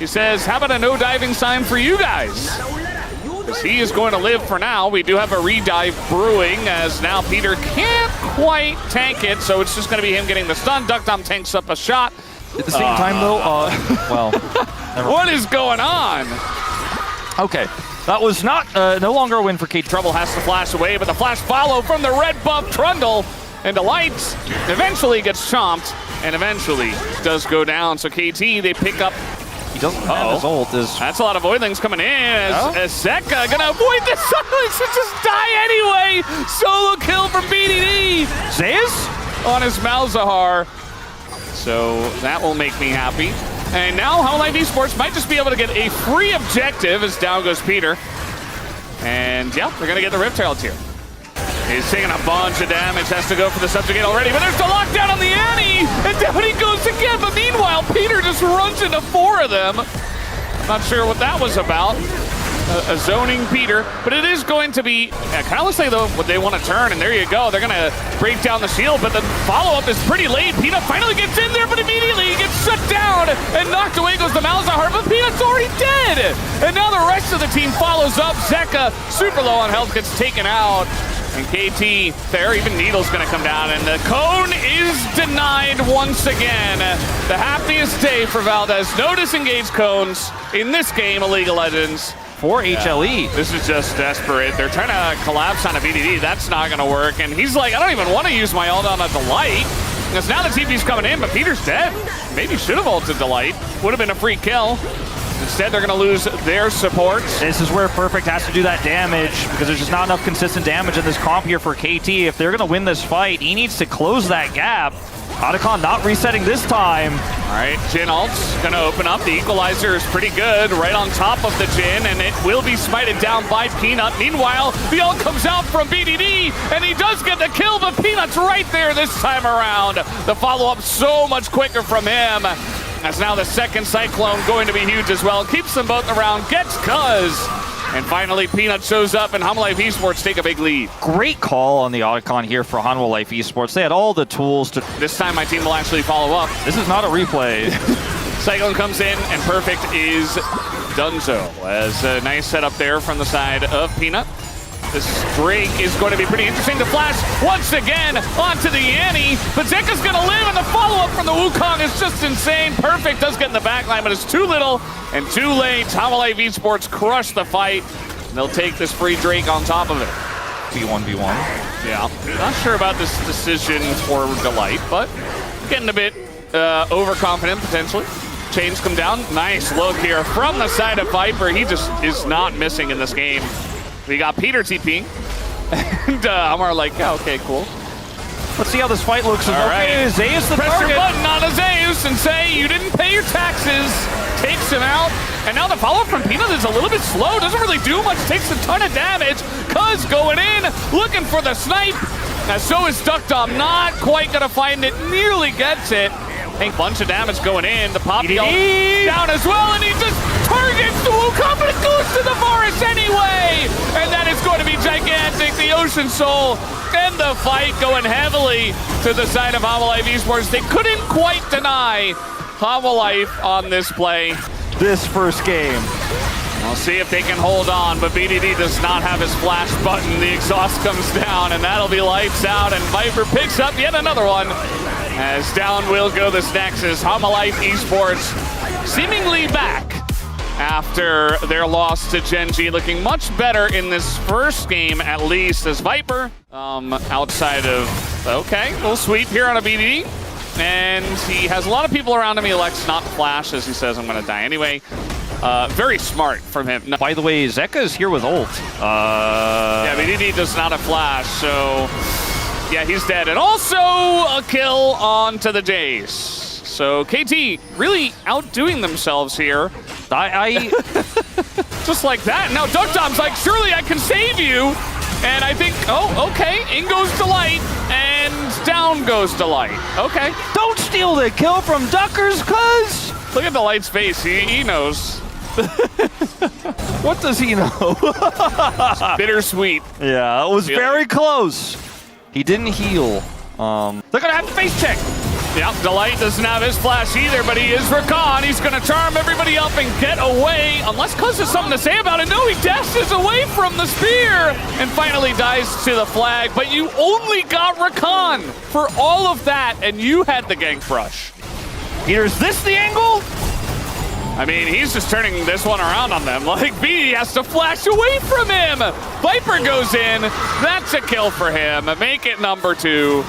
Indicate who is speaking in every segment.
Speaker 1: He says, how about a no diving sign for you guys? Because he is going to live for now. We do have a redive brewing, as now Peter can't quite tank it, so it's just going to be him getting the stun. Duckdom tanks up a shot.
Speaker 2: At the same time, though, well,
Speaker 1: what is going on?
Speaker 2: Okay, that was not no longer a win for KT.
Speaker 1: Trouble has to flash away, but the flash follow from the red buff Trundle into Lights eventually gets chomped and eventually does go down. So KT, they pick up.
Speaker 2: He doesn't have his ult.
Speaker 1: That's a lot of voidlings coming in as Zeka gonna avoid the silence and just die anyway. Solo kill from BDD.
Speaker 2: Zeus
Speaker 1: on his Malzahar. So that will make me happy. And now Hanwha Esports might just be able to get a free objective as down goes Peter. And yeah, they're gonna get the Rift Herald here. He's taking a bunch of damage, has to go for the subjugate already, but there's the lockdown on the Annie, and down he goes again, but meanwhile, Peter just runs into 4 of them. Not sure what that was about. A zoning Peter, but it is going to be, kind of looks like though, what they want to turn, and there you go. They're going to break down the shield, but the follow-up is pretty late. Peanut finally gets in there, but immediately he gets shut down, and knocked away goes the Malzahar, but Peanut's already dead! And now the rest of the team follows up. Zeka, super low on health, gets taken out. And KT there, even Needle's gonna come down, and the cone is denied once again. The happiest day for Valdez. No disengaged cones in this game of League of Legends.
Speaker 2: For HLE.
Speaker 1: This is just desperate. They're trying to collapse on a BDD. That's not gonna work. And he's like, I don't even want to use my ult on a Delight. Because now the TP's coming in, but Peter's dead. Maybe should have ulted Delight. Would have been a free kill. Instead, they're going to lose their support.
Speaker 2: This is where Perfect has to do that damage, because there's just not enough consistent damage in this comp here for KT. If they're going to win this fight, he needs to close that gap. Otacon not resetting this time.
Speaker 1: All right, Jhin ult's going to open up. The equalizer is pretty good right on top of the Jhin, and it will be smited down by Peanut. Meanwhile, the ult comes out from BDD, and he does get the kill, but Peanut's right there this time around. The follow-up so much quicker from him. As now the second Cyclone going to be huge as well. Keeps them both around, gets Cuz. And finally, Peanut shows up and Hanwha Esports take a big lead.
Speaker 2: Great call on the Otacon here for Hanwha Esports. They had all the tools to...
Speaker 1: This time my team will actually follow up.
Speaker 2: This is not a replay.
Speaker 1: Cyclone comes in and Perfect is donezo. As a nice setup there from the side of Peanut. This Drake is going to be pretty interesting to flash once again onto the Annie, but Zeka's going to live, and the follow-up from the Wukong is just insane. Perfect does get in the backline, but it's too little and too late. Hanwha Esports crush the fight, and they'll take this free Drake on top of it.
Speaker 2: V1v1.
Speaker 1: Yeah, not sure about this decision for Delight, but getting a bit overconfident potentially. Chains come down. Nice look here from the side of Viper. He just is not missing in this game. We got Peter TPing, and Amar like, yeah, okay, cool.
Speaker 2: Let's see how this fight looks.
Speaker 1: All right.
Speaker 2: Zeus the
Speaker 1: Press
Speaker 2: target.
Speaker 1: your button on a Zeus and say you didn't pay your taxes. Takes him out, and now the follow-up from Peanut is a little bit slow. Doesn't really do much. Takes a ton of damage. Cuz going in, looking for the snipe. And so is Duckdom. Not quite gonna find it. Nearly gets it. A bunch of damage going in. The Poppy down as well, and he just targets the Wukong, but it goes to the Varus anyway! And that is going to be gigantic. The Ocean Soul and the fight going heavily to the side of Hanwha Esports. They couldn't quite deny Hanwha on this play.
Speaker 2: This first game.
Speaker 1: We'll see if they can hold on, but BDD does not have his flash button. The exhaust comes down, and that'll be lights out, and Viper picks up yet another one. As down will go this Nexus. Hanwha Esports seemingly back after their loss to Genji, looking much better in this first game at least, as Viper outside of, okay, little sweep here on a BDD. And he has a lot of people around him. He elects not to flash as he says, I'm gonna die anyway. Very smart from him. No.
Speaker 2: By the way, Zeka is here with ult.
Speaker 1: Yeah, BDD does not have flash, so yeah, he's dead. And also a kill onto the Jace. So KT really outdoing themselves here. Just like that. Now Duckdom's like, surely I can save you. And I think, oh, okay, in goes Delight, and down goes Delight. Okay.
Speaker 2: Don't steal the kill from Duckers, cuz!
Speaker 1: Look at Delight's face, he knows.
Speaker 2: What does he know?
Speaker 1: Bittersweet.
Speaker 2: Yeah, it was very close. He didn't heal. They're gonna have to face check.
Speaker 1: Yep, Delight doesn't have his flash either, but he is Rakan. He's going to charm everybody up and get away. Unless Cuz has something to say about it. No, he dashes away from the spear and finally dies to the flag. But you only got Rakan for all of that, and you had the gank rush.
Speaker 2: Peter, is this the angle?
Speaker 1: I mean, he's just turning this one around on them. Like, B has to flash away from him. Viper goes in. That's a kill for him. Make it number 2.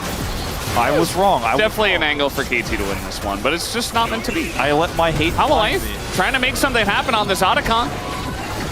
Speaker 2: I was wrong.
Speaker 1: Definitely an angle for KT to win this one, but it's just not meant to be.
Speaker 2: I let my hate
Speaker 1: Hanwha trying to make something happen on this Otacon.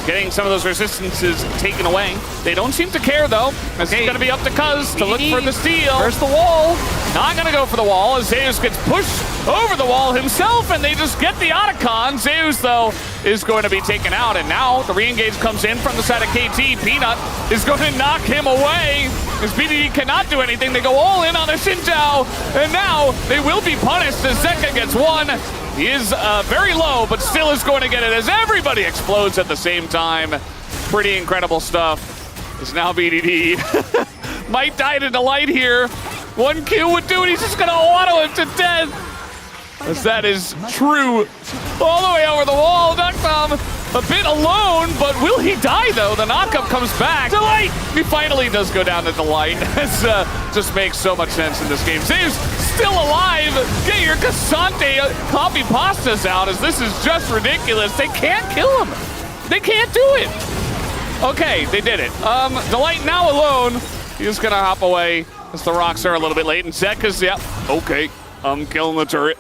Speaker 1: Getting some of those resistances taken away. They don't seem to care, though. This is going to be up to Cuz to look for the steal.
Speaker 2: Where's the wall?
Speaker 1: Not going to go for the wall as Zeus gets pushed over the wall himself, and they just get the Otacon. Zeus, though, is going to be taken out, and now the re-engage comes in from the side of KT. Peanut is going to knock him away as BDD cannot do anything. They go all in on a Xin Zhao, and now they will be punished as Zeka gets one. He is very low, but still is going to get it as everybody explodes at the same time. Pretty incredible stuff. It's now BDD. Might die to Delight here. 1 kill would do it. He's just going to auto him to death. As that is true. All the way over the wall. Duckthumb a bit alone, but will he die, though? The knockup comes back. Delight! He finally does go down to Delight. This just makes so much sense in this game. Zeus still alive. Get your Cassante copy pastas out, as this is just ridiculous. They can't kill him. They can't do it. Okay, they did it. Delight now alone. He's going to hop away as the rocks are a little bit late. And Zeka's, yep, okay, I'm killing the turret.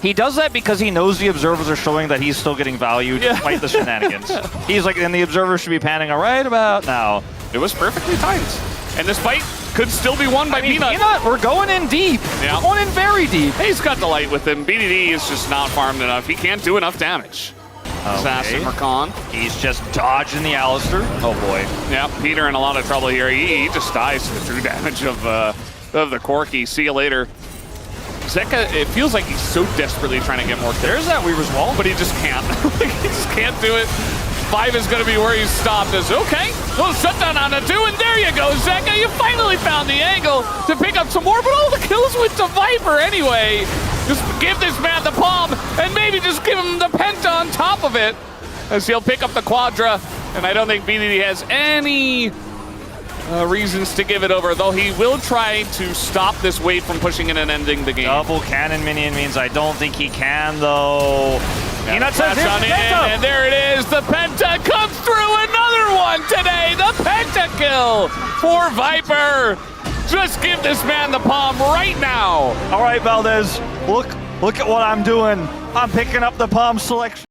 Speaker 2: He does that because he knows the observers are showing that he's still getting value despite the shenanigans. He's like, and the observers should be panning right about now.
Speaker 1: It was perfectly timed. And this fight could still be won by Peanut.
Speaker 2: We're going in deep.
Speaker 1: Yeah.
Speaker 2: We're going in very deep.
Speaker 1: He's got Delight with him. BDD is just not farmed enough. He can't do enough damage. Assassin Rakan.
Speaker 2: He's just dodging the Alistair. Oh boy.
Speaker 1: Yeah, Peter in a lot of trouble here. He just dies to the true damage of the Corki. See you later. Zeka, it feels like he's so desperately trying to get more kills.
Speaker 2: There's that Weaver's Wall.
Speaker 1: But he just can't. He just can't do it. 5 is going to be where he's stopped. Is okay. Little shutdown on a 2, and there you go, Zeka. You finally found the angle to pick up some more, but all the kills went to Viper anyway. Just give this man the palm, and maybe just give him the penta on top of it, as he'll pick up the quadra. And I don't think BDD has any reasons to give it over, though he will try to stop this wave from pushing in and ending the game.
Speaker 2: Double cannon minion means I don't think he can, though.
Speaker 1: Peanut says on in, and there it is. The penta comes through. Another one today. The penta kill for Viper. Just give this man the palm right now.
Speaker 2: All right, Valdez, look at what I'm doing. I'm picking up the palm selection.